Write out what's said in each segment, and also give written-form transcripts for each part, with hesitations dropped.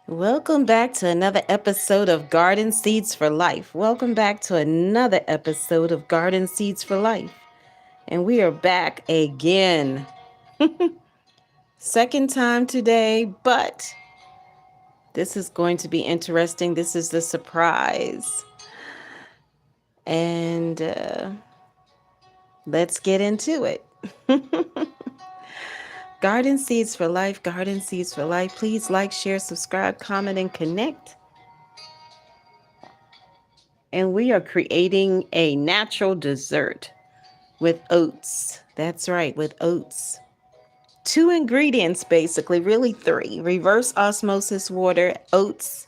Welcome back to another episode of Garden Seeds for Life. Welcome back to another episode of Garden Seeds for Life. And we are back again. Second time today, but this is going to be interesting. This is the surprise. And let's get into it. Garden Seeds for Life, Garden Seeds for Life. Please like, share, subscribe, comment, and connect. And we are creating a natural dessert with oats. That's right, with oats. Two ingredients, basically, really three: reverse osmosis water, oats,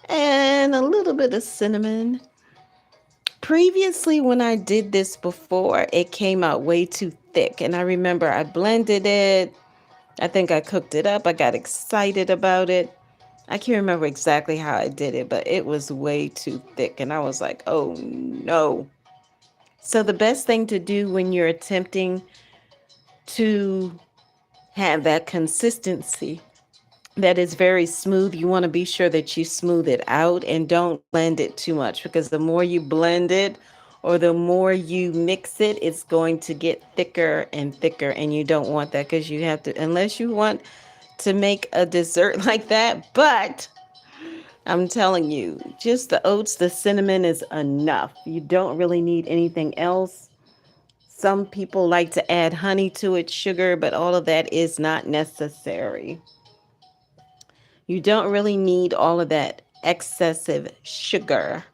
and a little bit of cinnamon. Previously, when I did this before, it came out way too thick. And I remember I blended it. I think I cooked it up. I got excited about it. I can't remember exactly how I did it, but it was way too thick. And I was like, oh no. So the best thing to do when you're attempting to have that consistency that is very smooth, you want to be sure that you smooth it out and don't blend it too much, because the more you blend it or the more you mix it, it's going to get thicker and thicker, and you don't want that, because you have to, unless you want to make a dessert like that. But I'm telling you, just the oats, the cinnamon is enough. You don't really need anything else. Some people like to add honey to it, sugar, but all of that is not necessary. You don't really need all of that excessive sugar.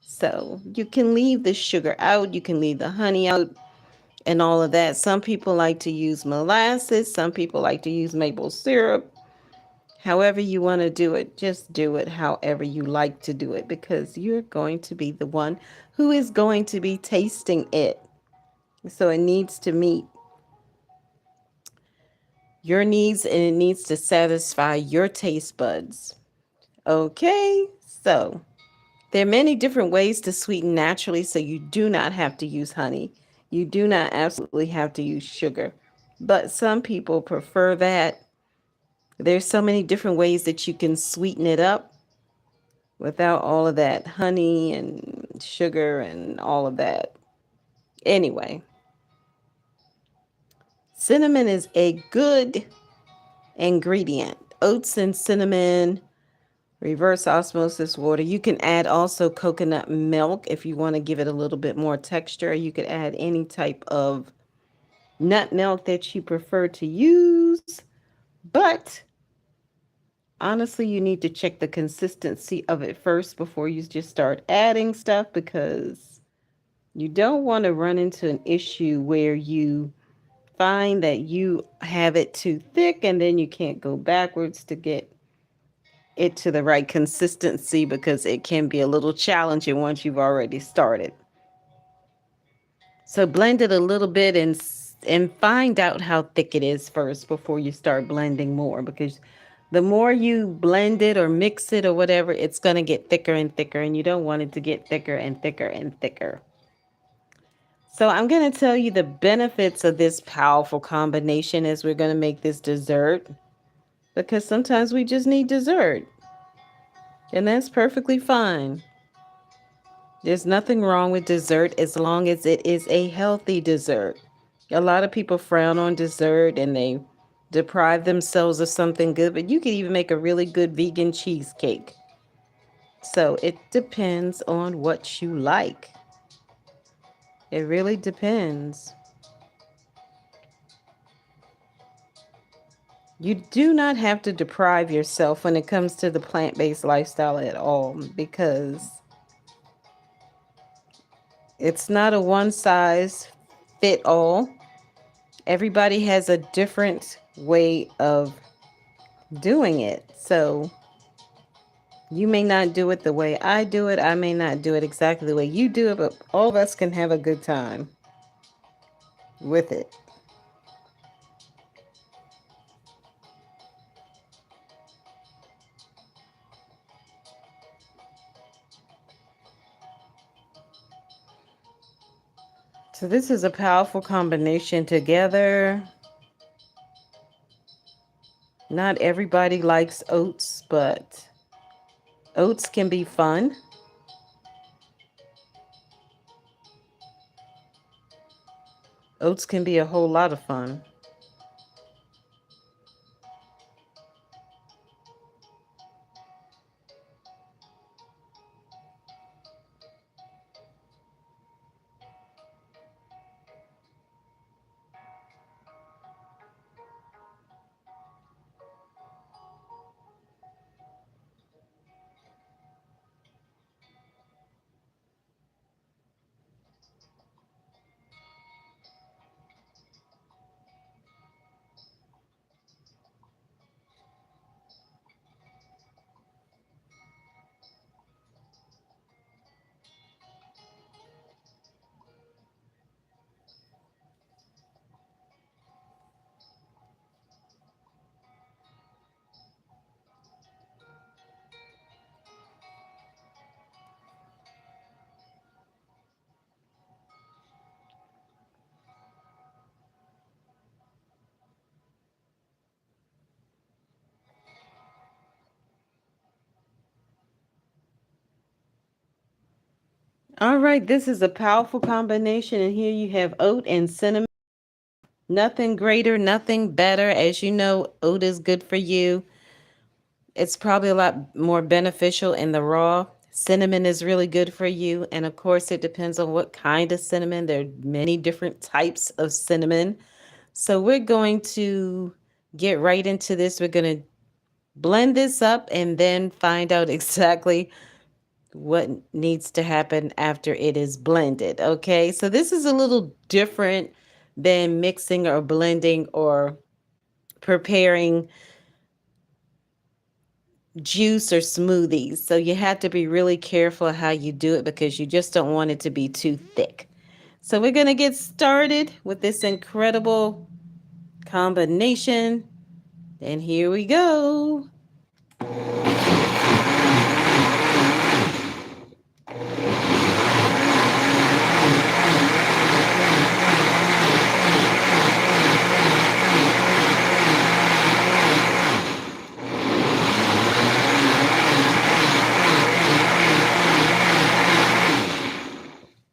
So you can leave the sugar out, you can leave the honey out, and all of that. Some people like to use molasses, some people like to use maple syrup. However you want to do it, just do it however you like to do it, because you're going to be the one who is going to be tasting it. So it needs to meet your needs, and it needs to satisfy your taste buds. Okay, so there are many different ways to sweeten naturally, so you do not have to use honey. You do not absolutely have to use sugar, but some people prefer that. There's so many different ways that you can sweeten it up without all of that honey and sugar and all of that. Anyway, cinnamon is a good ingredient. Oats and cinnamon, reverse osmosis water. You can add also coconut milk if you want to give it a little bit more texture. You could add any type of nut milk that you prefer to use. But honestly, you need to check the consistency of it first before you just start adding stuff, because you don't want to run into an issue where you find that you have it too thick and then you can't go backwards to get it to the right consistency, because it can be a little challenging once you've already started. So blend it a little bit and find out how thick it is first before you start blending more, because the more you blend it or mix it or whatever, it's going to get thicker and thicker, and you don't want it to get thicker and thicker and thicker. So I'm going to tell you the benefits of this powerful combination as we're going to make this dessert, because sometimes we just need dessert, and that's perfectly fine. There's nothing wrong with dessert as long as it is a healthy dessert. A lot of people frown on dessert and they deprive themselves of something good, but you can even make a really good vegan cheesecake. So it depends on what you like. It really depends. You do not have to deprive yourself when it comes to the plant-based lifestyle at all, because it's not a one size fit all. Everybody has a different way of doing it. So you may not do it the way I do it. I may not do it exactly the way you do it, but all of us can have a good time with it. So this is a powerful combination together. Not everybody likes oats, but Oats can be fun. Oats can be a whole lot of fun. All right, this is a powerful combination, and here you have oat and cinnamon. Nothing greater, nothing better. As you know, oat is good for you. It's probably a lot more beneficial in the raw. Cinnamon is really good for you. And of course, it depends on what kind of cinnamon. There are many different types of cinnamon. So we're going to get right into this. We're going to blend this up and then find out exactly what needs to happen after it is blended. Okay, so this is a little different than mixing or blending or preparing juice or smoothies. So you have to be really careful how you do it because you just don't want it to be too thick. So we're going to get started with this incredible combination. And here we go.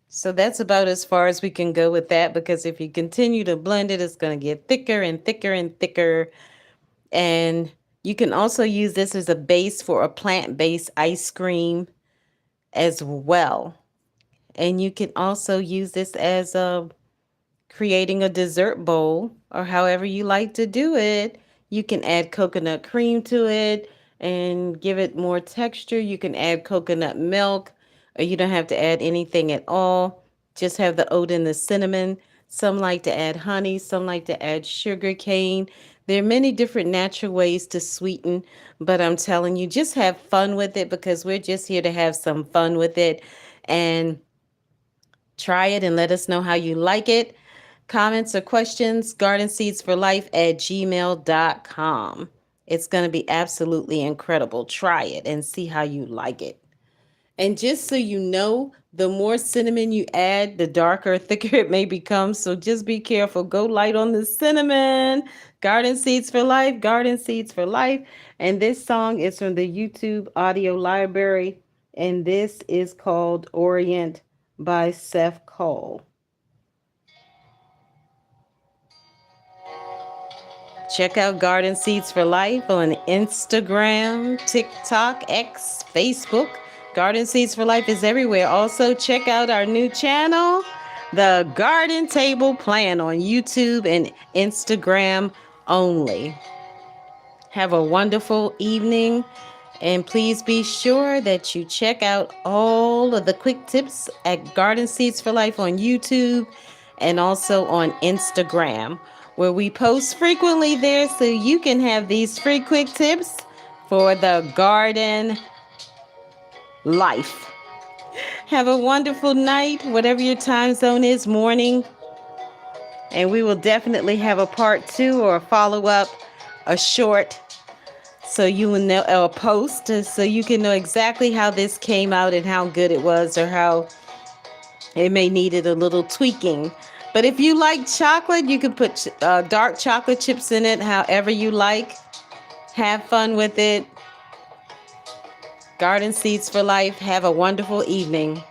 So that's about as far as we can go with that, because if you continue to blend it, it's going to get thicker and thicker and thicker. And you can also use this as a base for a plant-based ice cream as well. And you can also use this as a creating a dessert bowl, or however you like to do it. You can add coconut cream to it and give it more texture. You can add coconut milk, or you don't have to add anything at all. Just have the oat and the cinnamon. Some like to add honey, some like to add sugar cane. There are many different natural ways to sweeten, but I'm telling you, just have fun with it, because we're just here to have some fun with it. And try it and let us know how you like it. Comments or questions, gardenseedsforlife@gmail.com. It's going to be absolutely incredible. Try it and see how you like it. And just so you know, the more cinnamon you add, the darker, thicker it may become. So just be careful. Go light on the cinnamon. Garden Seeds for Life, Garden Seeds for Life. And this song is from the YouTube audio library. And this is called Orient by Seth Cole. Check out Garden Seeds for Life on Instagram, TikTok, X, Facebook. Garden Seeds for Life is everywhere. Also, check out our new channel, The Garden Table Plan, on YouTube and Instagram only. Have a wonderful evening, and please be sure that you check out all of the quick tips at Garden Seeds for Life on YouTube and also on Instagram, where we post frequently there, so you can have these free quick tips for the garden life. Have a wonderful night, whatever your time zone is, morning. And we will definitely have a part 2 or a follow-up, a short, so you will know, a post, so you can know exactly how this came out and how good it was, or how it may needed a little tweaking. But if you like chocolate, you can put dark chocolate chips in it, however you like. Have fun with it. Garden Seeds for Life. Have a wonderful evening.